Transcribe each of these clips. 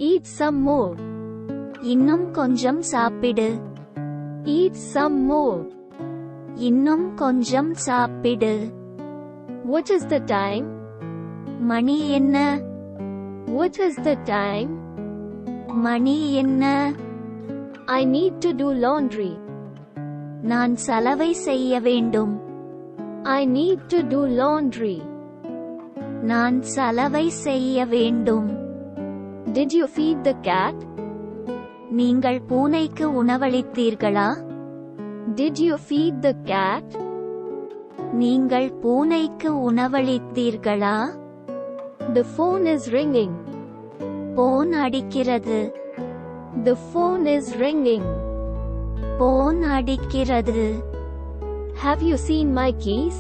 Eat some more. இன்னும் கொஞ்சம் சாப்பிடு. Eat some more. இன்னும் கொஞ்சம் சாப்பிடு. What is the time? மணி என்ன? What is the time? மணி என்ன? I need to do laundry. நான் சலவை செய்ய வேண்டும். I need to do laundry. நான் சலவை செய்ய வேண்டும். Did you feed the cat? நீங்கள் பூனைக்கு உணவளித்தீர்களா? Did you feed the cat? நீங்கள் பூனைக்கு உணவளித்தீர்களா? The phone is ringing. Phone அடிக்கிறது. The phone is ringing. Phone அடிக்கிறது. Have you seen my keys?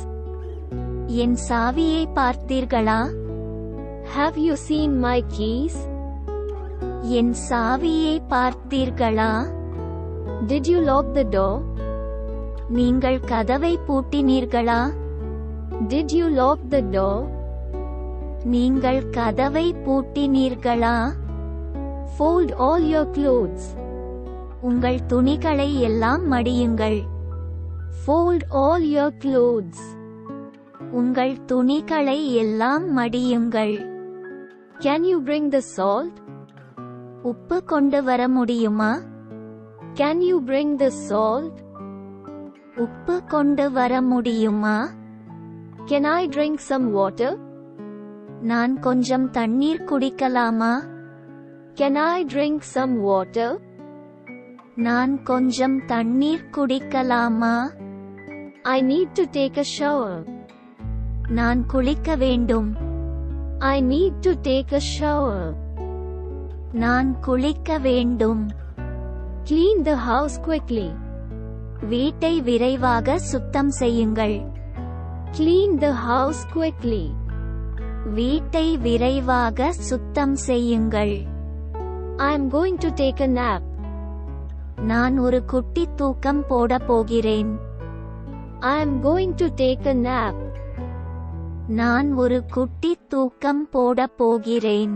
என் சாவியை பார்த்தீர்களா? Have you seen my keys? என் சாவியை பார்த்தீர்களா? Did you lock the door? நீங்கள் கதவை பூட்டினீர்களா? Did you lock the door? நீங்கள் கதவை பூட்டினீர்களா? Fold all your clothes. உங்கள் துணிகளை எல்லாம் மடியுங்கள். Fold all your clothes. உங்கள் துணிகளை எல்லாம் மடியுங்கள். Can you bring the salt? உப்பு கொண்டு வர முடியுமா? Can you bring the salt? உப்பு கொண்டு வர முடியுமா? Can I drink some water? நான் கொஞ்சம் தண்ணீர் குடிக்கலாமா? Can I drink some water? நான் கொஞ்சம் தண்ணீர் குடிக்கலாமா? I need to take a shower. நான் குளிக்க வேண்டும். I need to take a shower. நான் குளிக்க வேண்டும். Clean the house quickly. வீட்டை விரைவாக சுத்தம் செய்யுங்கள். Clean the house quickly. வீட்டை விரைவாக சுத்தம் செய்யுங்கள். I am going to take a nap. நான் ஒரு குட்டி தூக்கம் போட போகிறேன். I am going to take a nap. நான் ஒரு குட்டி தூக்கம் போட போகிறேன்.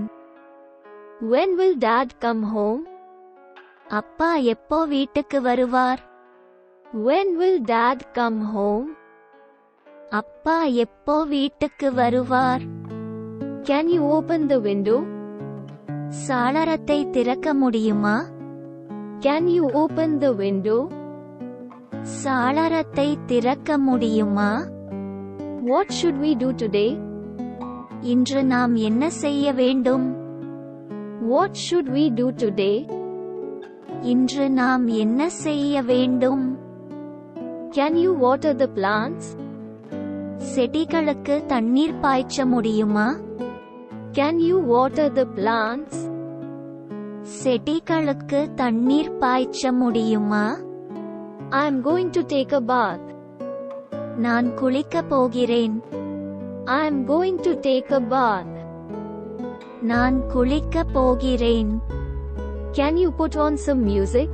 When will Dad come home? அப்பா எப்போ வீட்டுக்கு வருவார்? When will Dad come home? அப்பா எப்போ வீட்டுக்கு வருவார்? Can you open the window? சாளரத்தை திறக்க முடியுமா? Can you open the window? சாளரத்தை திறக்க முடியுமா? What should we do today? இன்று நாம் என்ன செய்ய வேண்டும்? What should we do today? இன்று நாம் என்ன செய்ய வேண்டும்? Can you water the plants? செடிகளுக்கு தண்ணீர் பாய்ச்ச முடியுமா? Can you water the plants? செடிகளுக்கு தண்ணீர் பாய்ச்ச முடியுமா? I am going to take a bath. நான் குளிக்க போகிறேன். I am going to take a bath. நான் குளிக்க போகிறேன். Can you put on some music?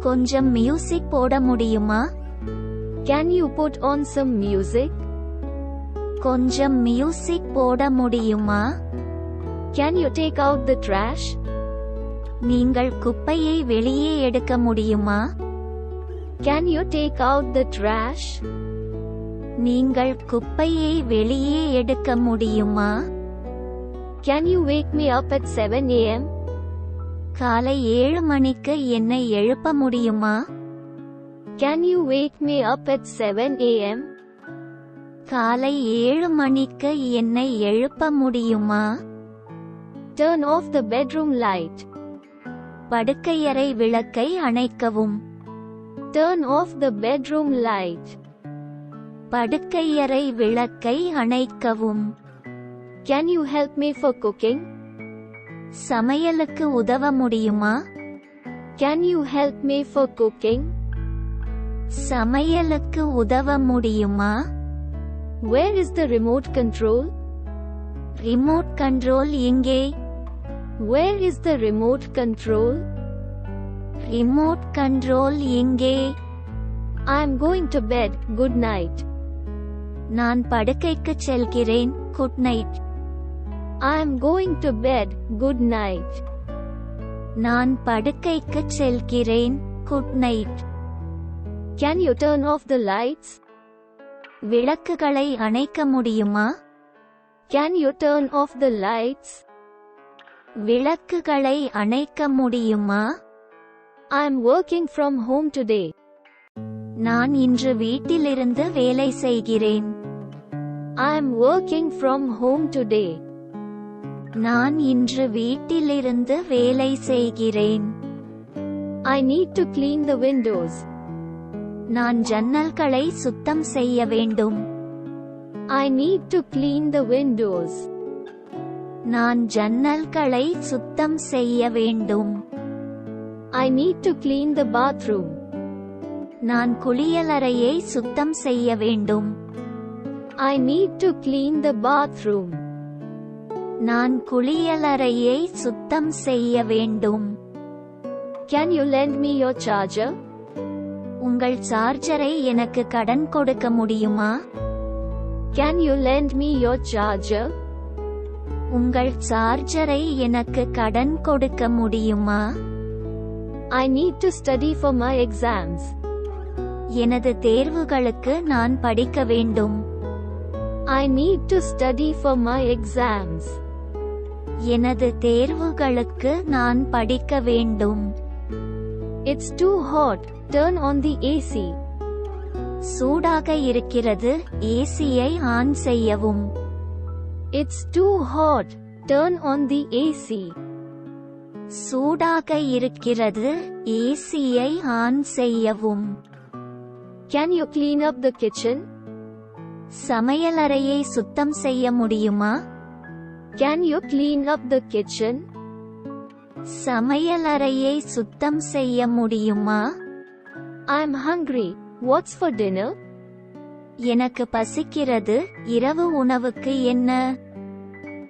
கொஞ்சம் மியூசிக் போட முடியுமா? Can you put on some music? கொஞ்சம் மியூசிக் போட முடியுமா? Can you take out the trash? நீங்கள் குப்பையை வெளியே எடுக்க முடியுமா? Can you take out the trash? நீங்கள் குப்பையை வெளியே எடுக்க முடியுமா? Can you wake me up at 7 a.m.? காலை 7 மணிக்கு என்னை எழுப்ப முடியுமா? Can you wake me up at 7 a.m.? காலை 7 மணிக்கு என்னை எழுப்ப முடியுமா? Turn off the bedroom light. படுக்கையறை விளக்கை அணைக்கவும். Turn off the bedroom light. படுக்கையறை விளக்கை அணைக்கவும். Can you help me for cooking? சமையலுக்கு உதவ முடியுமா? Can you help me for cooking? சமையலுக்கு உதவ முடியுமா? Where is the remote control? Remote control எங்கே? Where is the remote control? Remote control எங்கே? I am going to bed. Good night. நான் படுக்கைக்கு செல்கிறேன். Good night. I am going to bed. Good night. நான் படுக்கைக்குச் செல்கிறேன். Good night. Can you turn off the lights? விளக்குகளை அணைக்க முடியுமா? Can you turn off the lights? விளக்குகளை அணைக்க முடியுமா? I am working from home today. நான் இன்று வீட்டிலிருந்து வேலை செய்கிறேன். I am working from home today. நான் இன்று வீட்டிலிருந்து வேலை செய்கிறேன். I need to clean the windows. நான் ஜன்னல்களை சுத்தம் செய்ய வேண்டும். I need to clean the windows. நான் ஜன்னல்களை சுத்தம் செய்ய வேண்டும். I need to clean the bathroom. நான் குளியலறையை சுத்தம் செய்ய வேண்டும். I need to clean the bathroom. நான் குளியலறையை சுத்தம் செய்ய வேண்டும். Can you lend me your charger? உங்கள் சார்ஜரை எனக்கு கடன் கொடுக்க முடியுமா? Can you lend me your charger? உங்கள் சார்ஜரை எனக்கு கடன் கொடுக்க முடியுமா? I need to study for my exams. எனது தேர்வுகளுக்கு நான் படிக்க வேண்டும். I need to study for my exams. எனது தேர்வுகளுக்கு நான் படிக்க வேண்டும். It's too hot. Turn on the AC. சூடாக இருக்கிறது, ஏசியை ஆன் செய்யவும். It's too hot. Turn on the AC. சூடாக இருக்கிறது, ஏசியை ஆன் செய்யவும். Can you clean up the kitchen? சமையலறையை சுத்தம் செய்ய முடியுமா? Can you clean up the kitchen? சமையலறையை சுத்தம் செய்ய முடியுமா? I'm hungry. What's for dinner? எனக்கு பசிக்கிறது, இரவு உணவுக்கு என்ன?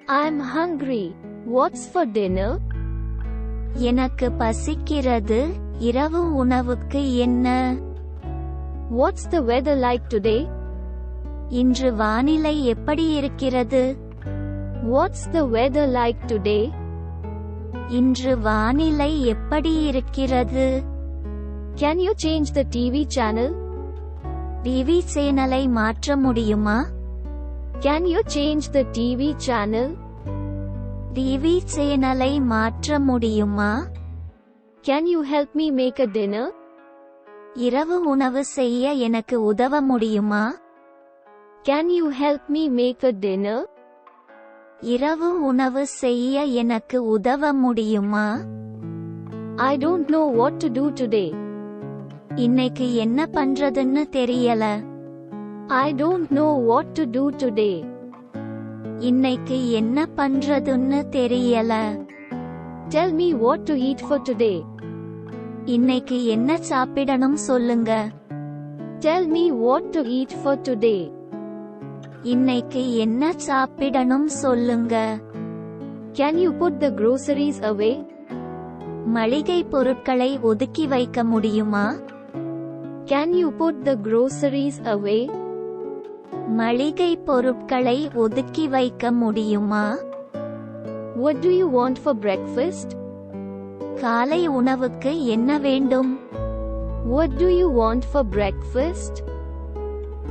I'm hungry. What's for dinner? எனக்கு பசிக்கிறது, இரவு உணவுக்கு என்ன? What's the weather like today? இன்று வானிலை எப்படி இருக்கிறது? What's the weather like today? இன்று வானிலை எப்படி இருக்கிறது? Can you change the TV channel? TV சேனலை மாற்ற முடியுமா? Can you change the TV channel? TV சேனலை மாற்ற முடியுமா? Can you help me make a dinner? இரவு உணவு செய்ய எனக்கு உதவ முடியுமா? Can you help me make a dinner? இரவு உணவு செய்ய எனக்கு உதவ முடியுமா? I don't know what to do today. இன்னைக்கு என்ன பண்றதுன்னு தெரியல. I don't know what to do today. இன்னைக்கு என்ன பண்றதுன்னு தெரியல. Tell me what to eat for today. இன்னைக்கு என்ன சாப்பிடணும் சொல்லுங்க. Tell me what to eat for today. இன்னைக்கு என்ன சாப்பிடணும் சொல்லுங்க. Can you put the groceries away? மளிகை பொருட்களை ஒதுக்கி வைக்க முடியுமா? Can you put the groceries away? மளிகை பொருட்களை ஒதுக்கி வைக்க முடியுமா? What do you want for breakfast? காலை உணவுக்கு என்ன வேண்டும்? What do you want for breakfast?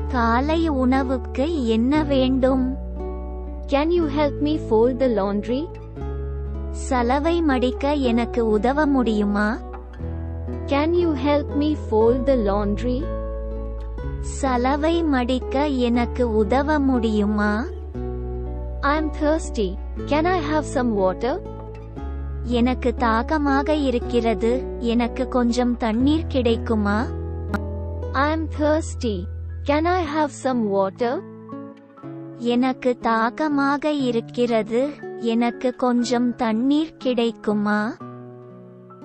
காலை உணவுக்கு என்ன வேண்டும்? Can you help me fold the laundry? சலவை மடிக்க எனக்கு உதவ முடியுமா? Can you help me fold the laundry? சலவை மடிக்க எனக்கு உதவ முடியுமா? I'm thirsty. Can I have some water? எனக்கு தாகமாக இருக்கிறது, எனக்கு கொஞ்சம் தண்ணீர் கிடைக்குமா? I'm thirsty. Can I have some water? எனக்கு தாகமாக இருக்கிறது, எனக்கு கொஞ்சம் தண்ணீர் கிடைக்குமா?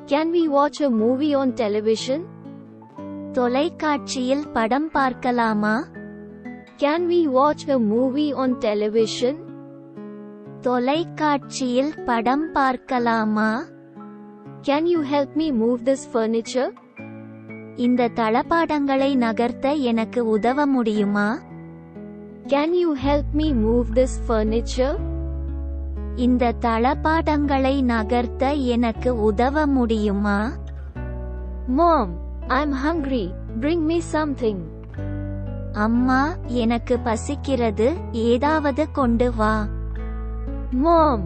Can we watch a movie on television? தொலைக்காட்சியில் படம் பார்க்கலாமா? Can we watch a movie on television? தொலைக்காட்சியில் படம் பார்க்கலாமா? Can you help me move this furniture? இந்த தளபாடங்களை நகர்த்த எனக்கு உதவ முடியுமா? Can you help me move this furniture? இந்த தளபாடங்களை நகர்த்த எனக்கு உதவ முடியுமா? Mom, I'm hungry. Bring me something. அம்மா, எனக்கு பசிக்கிறது, ஏதாவது கொண்டு வா. Mom,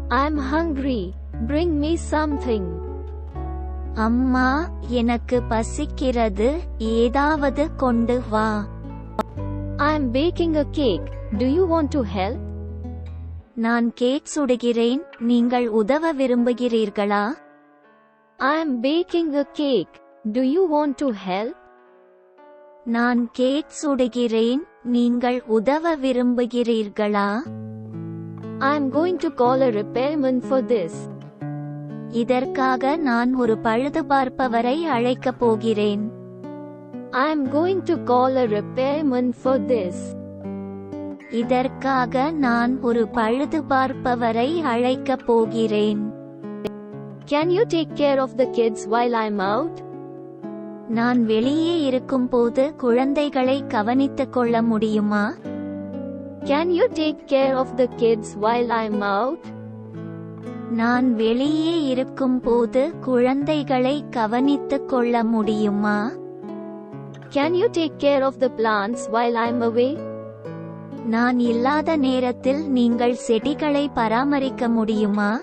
I'm hungry. Bring me something. அம்மா, எனக்கு பசிக்கிறது, ஏதாவது கொண்டு வா. I'm baking a cake. Do you want to help? நான் கேக் சுடுகிறேன், நீங்கள் உதவ விரும்புகிறீர்களா? I'm baking a cake. Do you want to help? நான் கேக் சுடுகிறேன், நீங்கள் உதவ விரும்புகிறீர்களா? I'm going to call a repairman for this. இதற்காக நான் ஒரு பழுதுபார்ப்பவரை அழைக்கப் போகிறேன். I'm going to call a repairman for this. இதற்காக நான் ஒரு பழுதுபார்ப்பவரை அழைக்கப் போகிறேன். Can you take care of the kids while I'm out? நான் வெளியே இருக்கும்போது குழந்தைகளை கவனித்துக் கொள்ள முடியுமா? Can you take care of the kids while I'm out? நான் வெளியே இருக்கும்போது குழந்தைகளை கவனித்துக் கொள்ள முடியுமா? Can you take care of the plants while I'm away? நான் இல்லாத நேரத்தில் நீங்கள் செடிகளை பராமரிக்க முடியுமா?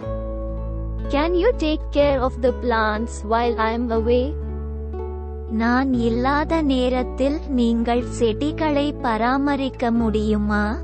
Can you take care of the plants while I'm away? நான் இல்லாத நேரத்தில் நீங்கள் செடிகளை பராமரிக்க முடியுமா?